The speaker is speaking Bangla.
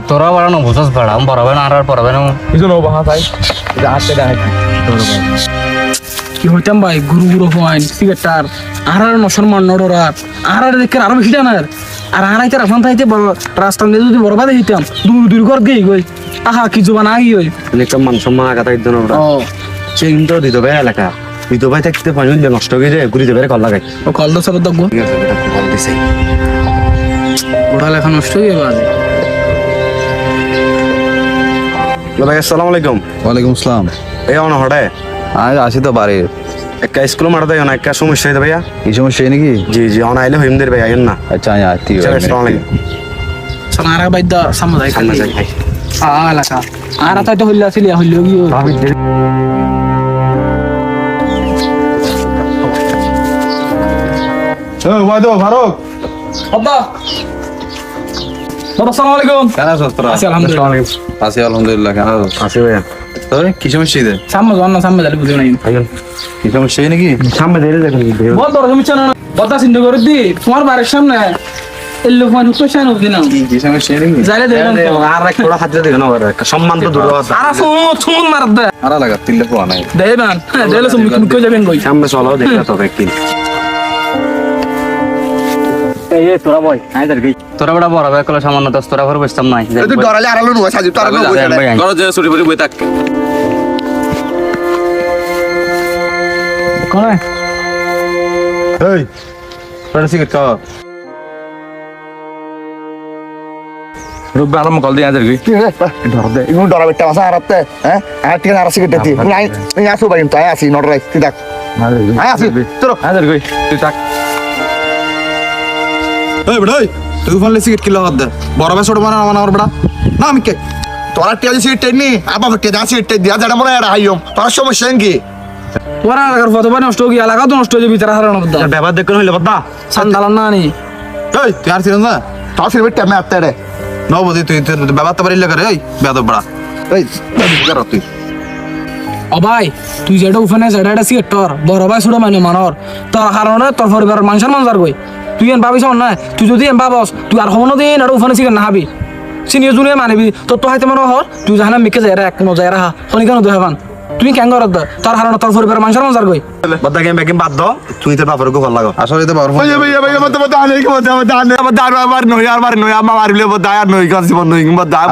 তোরা বাড়ানো বুঝস বেড়া বরাবে না আর পড়াবে না কি হইতাম ভাই গুরু গুরু হইন সিগারেটার আর মুসলমান নড়রাত আর দেখে আরো বেশি জানার আর আড়াইতে রাফান থাইতে রাস্তা দিয়ে যদি বরবাদ হইতাম দূর দূর কর গই গই আহা কি জবান আই হই একটা মান সম্মান আঘাত একজন ও সে কিন্তু দিত ভাই এলাকা দিত ভাই থাকতে পানি নষ্ট হয়ে যায় ঘুরি দেবে কল লাগাই ও কল দো সব দগো কল দিছে ওটা লেখা নষ্ট হয়ে যাবে ভাই আসসালামু আলাইকুম। ওয়ালাইকুম আসসালাম। এই অন হড়ে আজ আসি তো বাড়ি একটা স্কুল মারা দেয় না একটা সমস্যা হয়ে ভাইয়া এই সমস্যা নাকি? জি জি অন আইলে হিমদের ভাই আইন না আচ্ছা ঠিক আছে। আসসালামু আলাইকুম। সারা বাইদা সামনে সামনে যাই ভাই এলাকা আর তাইতে হইলা ছিলিয়া হইলো কি ফারুক বাবা বাবা আসসালামু আলাইকুম কেন আছিস তোরা? আছি আলহামদুলিল্লাহ আছি আলহামদুলিল্লাহ। কেন আছিস? আসি ভাইয়া তোর কি সমস্যা ಇದೆ? সামনে যান না সামনে যালে বুঝো নাই আইন কি সমস্যা নাকি? সামনে দিয়ে দেখুন বল তোর সমস্যা না বদা চিন্তা করে দি তোমার বাড়ির সামনে এলো ফোন কোশ্চেন হবি না কি সমস্যা নাকি? যাইলে দেখলাম তো আর এক থোড়া হাতে দেখো না সম্মান তো দূর আছে আর ফোন মার দে আরা লাগা তিলে পোয়া নাই। দেবান দেলে তুমি কই যাবেন কই সামনে চলো দেখো তো একদিন এই তোরা বই আইদার গই তোরা বড় বড় ভাই কল সামান্য 10 তোরা ঘর বসতাম নাই তুই ডরালে আরালো নুয়া সাজি তোর আরালো বই ঘর যে ছুটি পড়ি বই থাক। কোন এই তোরা সিগারেট খাও। রুবে আলম কল দিয়ে আজ গই। ডর দে ইনু ডরা বেটা মাসা আরাতে হ্যাঁ আর ঠিক না রাসি কেটে নাই নাই আসো বাইন তাই আসি নড়রাই তুই দেখ আয় আসি চলো আজ গই তুই থাক। এই বড় তুই ফোন লে সিগারেট কিলো হদ দে বড় ভাই ছোট বানা আমার বড় না আমি কে তোরা টিয়া দিছি টেন নি আবা বেটে দাসি টেন দিয়া জানা মনে এটা হাইয়ম তোর সমস্যা কি ওরা লাগার ফটো বানি নষ্ট হয়ে লাগা তো নষ্ট হয়ে যাবে তারা হারানো দা ব্যবহার দেখুন হইলে বদা সান্দালান না নি এই তুই আর ছিল না তোর সির বেটা মে আতে রে নবদি তুই ব্যবহার তো পারি লাগে এই বেয়াদব বড় এই কর তুই ও ভাই তুই যেটা উফানে যেটা সিগারেটর বড় ভাই ছোট মানে মানর তোর হারানো তোর পরিবারের মানুষের মানজার কই তুই এন ভাবিস না তুই যদি এন ভাবস তুই আর হমনো দিন আর উফানে সিগারেট না হাবি সিনিয়র জুনিয়র মানিবি তোর তো হাইতে মনে হর তুই জানা মিকে যায় এক ন যায় রাহা কোনি কেন দেখাবান তুমি কেন করদ তোর হারানো তোর পরিবারের মানুষের মানজার কই বদা গেম বেগম বাদ দাও তুই তো বাপরে কো ভাল লাগো আসলে তো পাওয়ারফুল ভাই ভাই মত মত আনে কি মত মত আনে মত আর নই আর নই আমা মারিলে বদা আর নই কাছে বন্ধ নই বদা আর